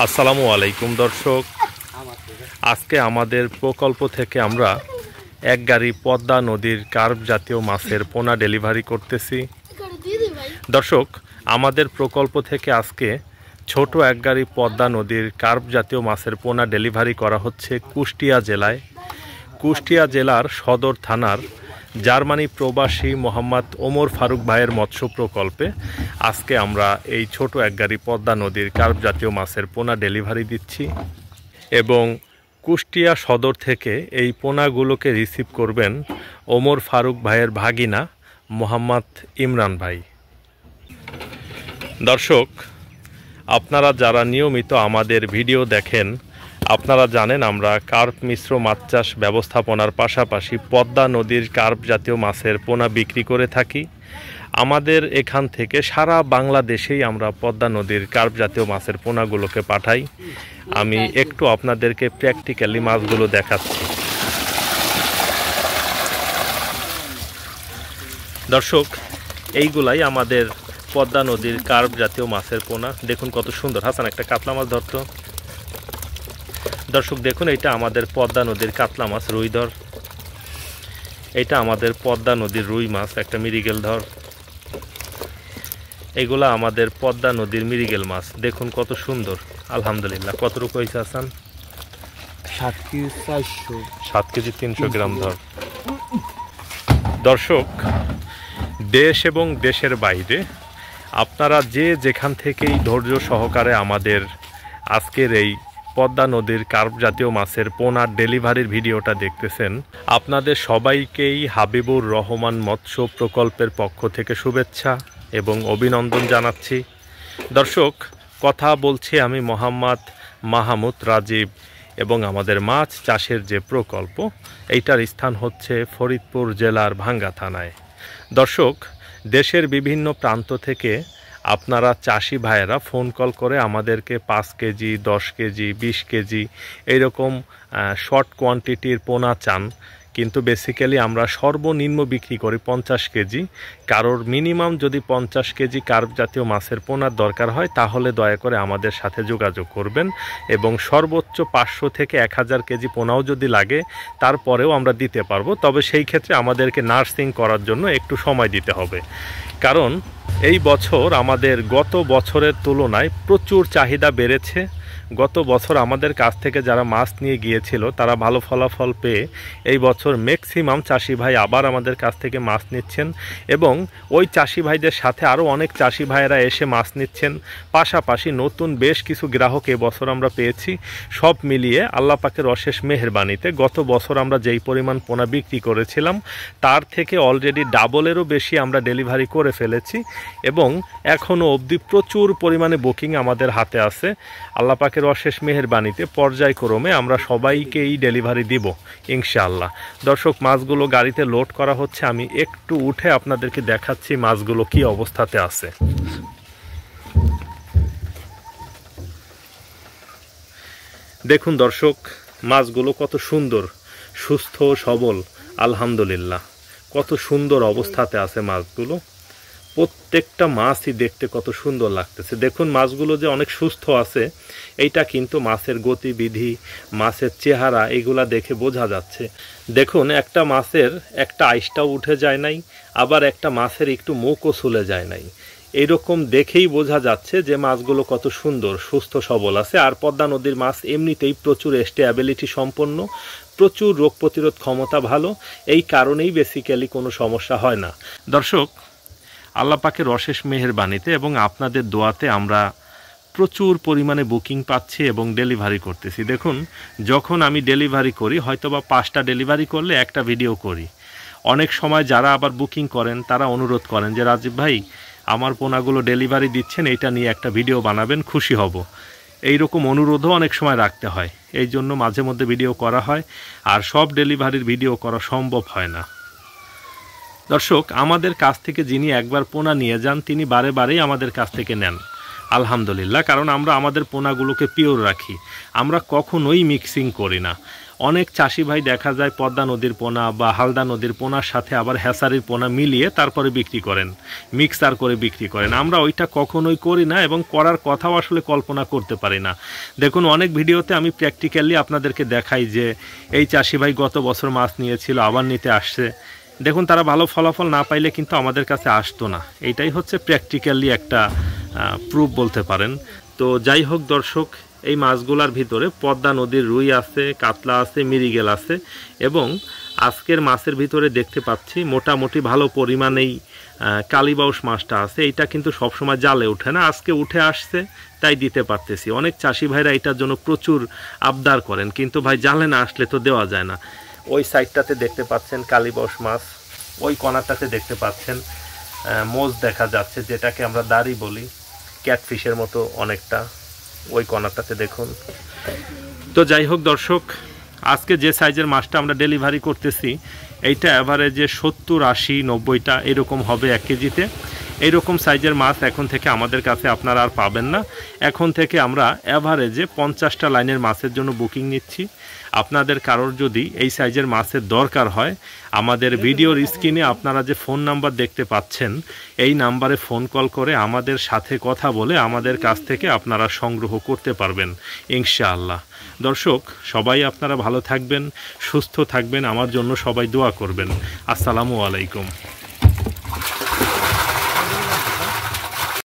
আসসালামু আলাইকুম দর্শক, আজকে আমাদের প্রকল্প থেকে আমরা এক গাড়ি পদ্মা নদীর কার্প জাতীয় মাছের পোনা ডেলিভারি করতেছি। দর্শক, আমাদের প্রকল্প থেকে আজকে ছোট এক গাড়ি পদ্মা নদীর কার্প জাতীয় মাছের পোনা ডেলিভারি করা হচ্ছে কুষ্টিয়া জেলায়। কুষ্টিয়া জেলার সদর থানার জার্মানি প্রবাসী মোহাম্মদ ওমর ফারুক ভাইয়ের মৎস্য প্রকল্পে আজকে আমরা এই ছোট এক গাড়ি পদ্মা নদীর কার্প জাতীয় মাছের পোনা ডেলিভারি দিচ্ছি এবং কুষ্টিয়া সদর থেকে এই পোনাগুলোকে রিসিভ করবেন ওমর ফারুক ভাইয়ের ভাগিনা মোহাম্মদ ইমরান ভাই। দর্শক, আপনারা যারা নিয়মিত আমাদের ভিডিও দেখেন আপনারা জানেন আমরা কার্প মিশ্র মাছ চাষ ব্যবস্থাপনার পাশাপাশি পদ্মা নদীর কার্প জাতীয় মাছের পোনা বিক্রি করে থাকি। আমাদের এখান থেকে সারা বাংলাদেশেই আমরা পদ্মা নদীর কার্প জাতীয় মাছের পোনাগুলোকে পাঠাই। আমি একটু আপনাদেরকে প্র্যাকটিক্যালি মাছগুলো দেখাচ্ছি। দর্শক, এইগুলাই আমাদের পদ্মা নদীর কার্প জাতীয় মাছের পোনা। দেখুন কত সুন্দর। হাসান, একটা কাতলা মাছ ধরতো। দর্শক দেখুন, এটা আমাদের পদ্মা নদীর কাতলা মাছ রুই ধর। এটা আমাদের পদ্মা নদীর রুই মাছ, একটা মিরিগেল ধর। এগুলা আমাদের পদ্মা নদীর মিরিগেল মাছ। দেখুন কত সুন্দর। আলহামদুলিল্লাহ। কত রূপ হয়েছে হাসান? 7 কেজি 300 গ্রাম ধর। দর্শক, দেশ এবং দেশের বাইরে আপনারা যে যেখান থেকেই ধৈর্য সহকারে আমাদের আজকের এই পদ্মা নদীর কার্প জাতীয় মাছের পোনার ডেলিভারির ভিডিওটা দেখতেছেন, আপনাদের সবাইকেই হাবিবুর রহমান মৎস্য প্রকল্পের পক্ষ থেকে শুভেচ্ছা এবং অভিনন্দন জানাচ্ছি। দর্শক, কথা বলছি আমি মোহাম্মদ মাহমুদ রাজীব এবং আমাদের মাছ চাষের যে প্রকল্প এইটার স্থান হচ্ছে ফরিদপুর জেলার ভাঙ্গা থানায়। দর্শক, দেশের বিভিন্ন প্রান্ত থেকে আপনারা চাষি ভাইয়েরা ফোন কল করে আমাদেরকে 5 কেজি 10 কেজি 20 কেজি এইরকম শর্ট কোয়ান্টিটির পোনা চান, কিন্তু বেসিক্যালি আমরা সর্বনিম্ন বিক্রি করি 50 কেজি। কারোর মিনিমাম যদি 50 কেজি কার্প জাতীয় মাছের পোনার দরকার হয় তাহলে দয়া করে আমাদের সাথে যোগাযোগ করবেন এবং সর্বোচ্চ 500 থেকে 1000 কেজি পোনাও যদি লাগে তারপরেও আমরা দিতে পারবো। তবে সেই ক্ষেত্রে আমাদেরকে নার্সিং করার জন্য একটু সময় দিতে হবে, কারণ এই বছর আমাদের গত বছরের তুলনায় প্রচুর চাহিদা বেড়েছে। গত বছর আমাদের কাছ থেকে যারা মাছ নিয়ে গিয়েছিল তারা ভালো ফলাফল পেয়ে এই বছর ম্যাক্সিমাম চাষি ভাই আবার আমাদের কাছ থেকে মাছ নিচ্ছেন এবং ওই চাষি ভাইদের সাথে আরও অনেক চাষি ভাইয়েরা এসে মাছ নিচ্ছেন। পাশাপাশি নতুন বেশ কিছু গ্রাহক এবছর আমরা পেয়েছি। সব মিলিয়ে আল্লাহ পাকের অশেষ মেহেরবানিতে গত বছর আমরা যেই পরিমাণ পোনা বিক্রি করেছিলাম তার থেকে অলরেডি ডাবলেরও বেশি আমরা ডেলিভারি করে ফেলেছি এবং এখনও অবধি প্রচুর পরিমাণে বুকিং আমাদের হাতে আছে। আল্লাহ পাকের অশেষ মেহেরবানিতে পর্যায়ক্রমে আমরা সবাইকেই ডেলিভারি দিব ইনশাআল্লাহ। দর্শক, মাছগুলো গাড়িতে লোড করা হচ্ছে। আমি একটু উঠে আপনাদেরকে দেখাচ্ছি মাছগুলো কি অবস্থাতে আছে। দেখুন দর্শক, মাছগুলো কত সুন্দর, সুস্থ সবল, আলহামদুলিল্লাহ কত সুন্দর অবস্থাতে আছে মাছগুলো। প্রত্যেকটা মাছই দেখতে কত সুন্দর লাগতেছে। দেখুন মাছগুলো যে অনেক সুস্থ আছে এইটা কিন্তু মাছের গতিবিধি, মাছের চেহারা এগুলা দেখে বোঝা যাচ্ছে। দেখুন একটা মাছের একটা আইসটাও উঠে যায় নাই, আবার একটা মাছের একটু মুখও চলে যায় নাই। এইরকম দেখেই বোঝা যাচ্ছে যে মাছগুলো কত সুন্দর সুস্থ সবল আছে। আর পদ্মা নদীর মাছ এমনিতেই প্রচুর স্টেবিলিটি সম্পন্ন, প্রচুর রোগ প্রতিরোধ ক্ষমতা ভালো, এই কারণেই বেসিক্যালি কোনো সমস্যা হয় না। দর্শক, আল্লাহ পাকের অশেষ মেহেরবানিতে এবং আপনাদের দোয়াতে আমরা প্রচুর পরিমাণে বুকিং পাচ্ছি এবং ডেলিভারি করতেছি। দেখুন, যখন আমি ডেলিভারি করি হয়তোবা 5টা ডেলিভারি করলে একটা ভিডিও করি। অনেক সময় যারা আবার বুকিং করেন তারা অনুরোধ করেন যে রাজীব ভাই আমার পোনাগুলো ডেলিভারি দিচ্ছেন, এটা নিয়ে একটা ভিডিও বানাবেন, খুশি হব। এইরকম অনুরোধও অনেক সময় রাখতে হয়, এই জন্য মাঝে মধ্যে ভিডিও করা হয়। আর সব ডেলিভারির ভিডিও করা সম্ভব হয় না। দর্শক, আমাদের কাছ থেকে যিনি একবার পোনা নিয়ে যান তিনি বারে বারেই আমাদের কাছ থেকে নেন আলহামদুলিল্লাহ, কারণ আমরা আমাদের পোনাগুলোকে পিওর রাখি। আমরা কখনোই মিক্সিং করি না। অনেক চাষি ভাই দেখা যায় পদ্মা নদীর পোনা বা হালদা নদীর পোনার সাথে আবার হ্যাসারির পোনা মিলিয়ে তারপরে বিক্রি করেন, মিক্সার করে বিক্রি করেন। আমরা ওইটা কখনোই করি না এবং করার কথাও আসলে কল্পনা করতে পারি না। দেখুন, অনেক ভিডিওতে আমি প্র্যাকটিক্যালি আপনাদেরকে দেখাই যে এই চাষি ভাই গত বছর মাছ নিয়েছিল, আবার নিতে আসছে। দেখুন, তারা ভালো ফলাফল না পাইলে কিন্তু আমাদের কাছে আসতো না। এইটাই হচ্ছে প্র্যাকটিক্যালি একটা প্রুফ বলতে পারেন। তো যাই হোক দর্শক, এই মাছগুলার ভিতরে পদ্মা নদীর রুই আছে, কাতলা আছে, মিরিগেল আছে এবং আজকের মাছের ভিতরে দেখতে পাচ্ছি মোটামুটি ভালো পরিমাণেই কালীবাউস মাছটা আছে। এইটা কিন্তু সবসময় জালে ওঠে না, আজকে উঠে আসছে তাই দিতে পারতেছি। অনেক চাষি ভাইরা এটার জন্য প্রচুর আবদার করেন, কিন্তু ভাই জালে না আসলে তো দেওয়া যায় না। ওই সাইডটাতে দেখতে পাচ্ছেন কালীবাউস মাছ, ওই কণাটাতে দেখতে পাচ্ছেন মোজ দেখা যাচ্ছে, যেটাকে আমরা দাড়ি বলি, ক্যাটফিশের মতো অনেকটা, ওই কণাটাতে দেখুন। তো যাই হোক দর্শক, আজকে যে সাইজের মাছটা আমরা ডেলিভারি করতেছি এইটা অ্যাভারেজে 70, 80, 90টা এরকম হবে 1 কেজিতে। এইরকম সাইজের মাছ এখন থেকে আমাদের কাছে আপনারা আর পাবেন না। এখন থেকে আমরা অ্যাভারেজে 50টা লাইনের মাছের জন্য বুকিং নিচ্ছি। আপনাদের কারোর যদি এই সাইজের মাছের দরকার হয়, আমাদের ভিডিওর স্ক্রিনে আপনারা যে ফোন নাম্বার দেখতে পাচ্ছেন, এই নাম্বারে ফোন কল করে আমাদের সাথে কথা বলে আমাদের কাছ থেকে আপনারা সংগ্রহ করতে পারবেন ইনশাআল্লাহ। দর্শক, সবাই আপনারা ভালো থাকবেন, সুস্থ থাকবেন, আমার জন্য সবাই দোয়া করবেন। আসসালামু আলাইকুম।